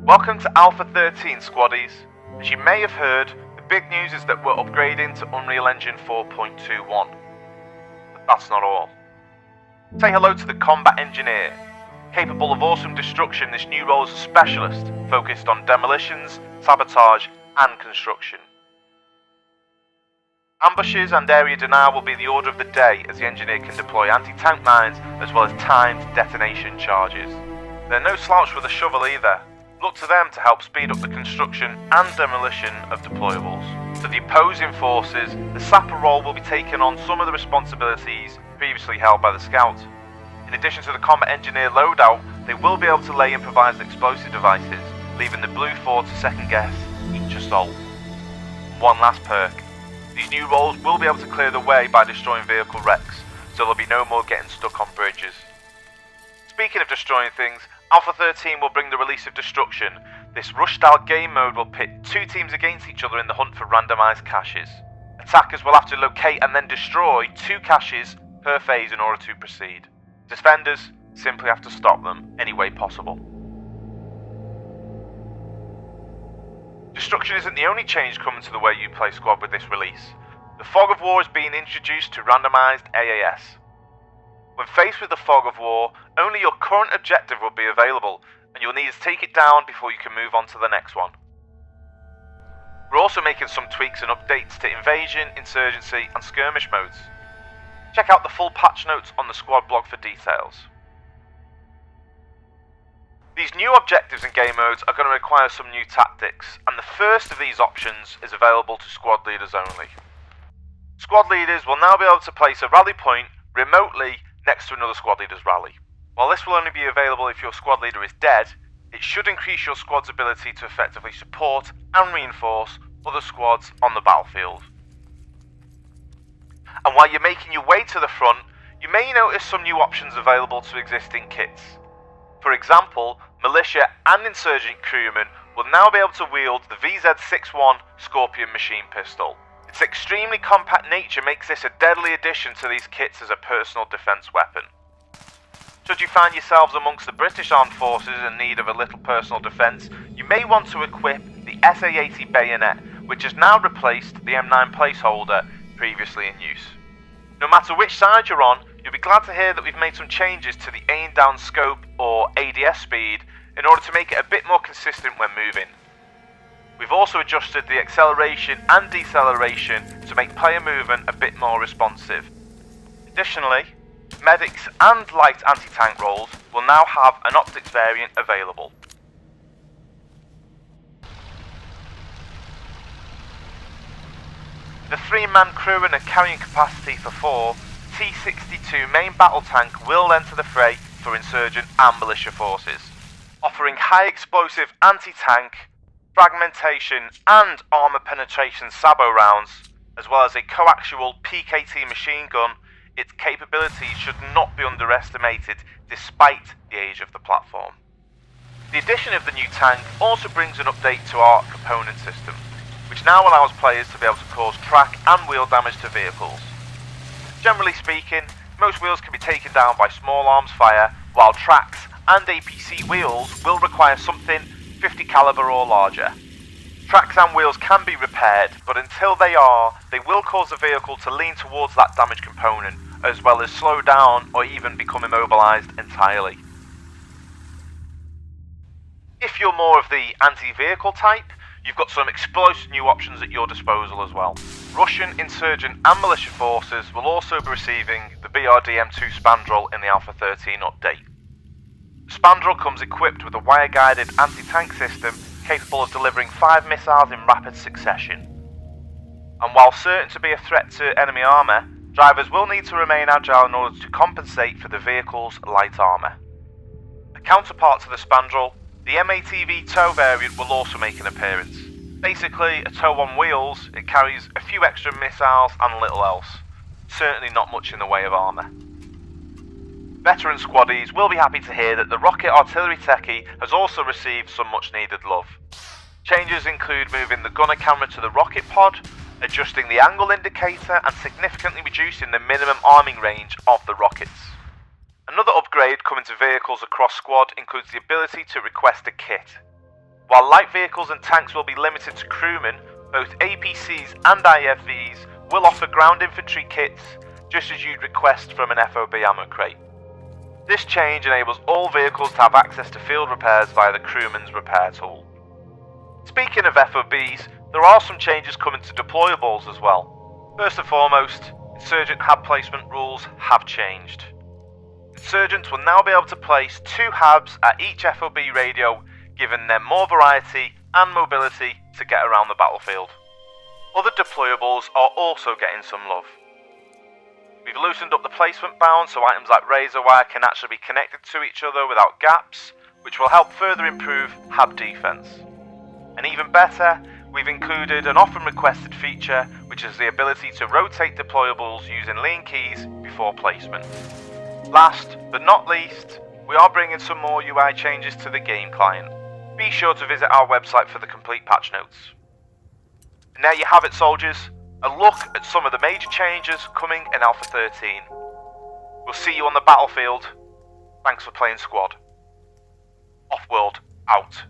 Welcome to Alpha 13, squaddies. As you may have heard, the big news is that we're upgrading to Unreal Engine 4.21. But that's not all. Say hello to the Combat Engineer. Capable of awesome destruction, this new role is a specialist, focused on demolitions, sabotage, and construction. Ambushes and area denial will be the order of the day, as the engineer can deploy anti-tank mines as well as timed detonation charges. They're no slouch with a shovel either. Look to them to help speed up the construction and demolition of deployables. For the opposing forces, the sapper role will be taking on some of the responsibilities previously held by the scout. In addition to the combat engineer loadout, they will be able to lay improvised explosive devices, leaving the blue 4 to second guess each assault. One last perk. These new roles will be able to clear the way by destroying vehicle wrecks, so there'll be no more getting stuck on bridges. Speaking of destroying things, Alpha 13 will bring the release of Destruction. This rush-style game mode will pit two teams against each other in the hunt for randomised caches. Attackers will have to locate and then destroy 2 caches per phase in order to proceed. Defenders simply have to stop them any way possible. Destruction isn't the only change coming to the way you play squad with this release. The Fog of War is being introduced to randomised AAS. When faced with the Fog of War, only your current objective will be available, and you'll need to take it down before you can move on to the next one. We're also making some tweaks and updates to Invasion, Insurgency and Skirmish modes. Check out the full patch notes on the squad blog for details. These new objectives and game modes are going to require some new tactics, and the first of these options is available to squad leaders only. Squad leaders will now be able to place a rally point remotely next to another squad leader's rally. While this will only be available if your squad leader is dead, it should increase your squad's ability to effectively support and reinforce other squads on the battlefield. And while you're making your way to the front, you may notice some new options available to existing kits. For example, militia and insurgent crewmen will now be able to wield the VZ61 Scorpion machine pistol. Its extremely compact nature makes this a deadly addition to these kits as a personal defence weapon. Should you find yourselves amongst the British Armed Forces in need of a little personal defence, you may want to equip the SA-80 bayonet, which has now replaced the M9 placeholder previously in use. No matter which side you're on, you'll be glad to hear that we've made some changes to the aim down scope or ADS speed in order to make it a bit more consistent when moving. We've also adjusted the acceleration and deceleration to make player movement a bit more responsive. Additionally, medics and light anti-tank roles will now have an optics variant available. The 3-man crew and a carrying capacity for 4, T-62 main battle tank will enter the fray for insurgent and militia forces, offering high explosive anti-tank, fragmentation and armour penetration sabo rounds, as well as a coaxial PKT machine gun. Its capabilities should not be underestimated despite the age of the platform. The addition of the new tank also brings an update to our component system, which now allows players to be able to cause track and wheel damage to vehicles. Generally speaking, most wheels can be taken down by small arms fire, while tracks and APC wheels will require something 50 caliber or larger. Tracks and wheels can be repaired, but until they are, they will cause the vehicle to lean towards that damaged component, as well as slow down or even become immobilized entirely. If you're more of the anti-vehicle type, you've got some explosive new options at your disposal as well. Russian, insurgent and militia forces will also be receiving the BRDM2 Spandrel in the Alpha 13 update. The Spandrel comes equipped with a wire-guided anti-tank system capable of delivering 5 missiles in rapid succession. And while certain to be a threat to enemy armour, drivers will need to remain agile in order to compensate for the vehicle's light armour. A counterpart to the Spandrel, the MATV tow variant will also make an appearance. Basically, a tow on wheels, it carries a few extra missiles and little else. Certainly not much in the way of armour. Veteran squaddies will be happy to hear that the rocket artillery techie has also received some much needed love. Changes include moving the gunner camera to the rocket pod, adjusting the angle indicator and significantly reducing the minimum arming range of the rockets. Another upgrade coming to vehicles across squad includes the ability to request a kit. While light vehicles and tanks will be limited to crewmen, both APCs and IFVs will offer ground infantry kits, just as you'd request from an FOB ammo crate. This change enables all vehicles to have access to field repairs via the crewman's repair tool. Speaking of FOBs, there are some changes coming to deployables as well. First and foremost, insurgent hab placement rules have changed. Insurgents will now be able to place 2 habs at each FOB radio, giving them more variety and mobility to get around the battlefield. Other deployables are also getting some love. We've loosened up the placement bound so items like razor wire can actually be connected to each other without gaps, which will help further improve hab defense. And even better, we've included an often requested feature, which is the ability to rotate deployables using lean keys before placement. Last but not least, we are bringing some more UI changes to the game client. Be sure to visit our website for the complete patch notes. And there you have it, soldiers, a look at some of the major changes coming in Alpha 13. We'll see you on the battlefield. Thanks for playing squad. Offworld out.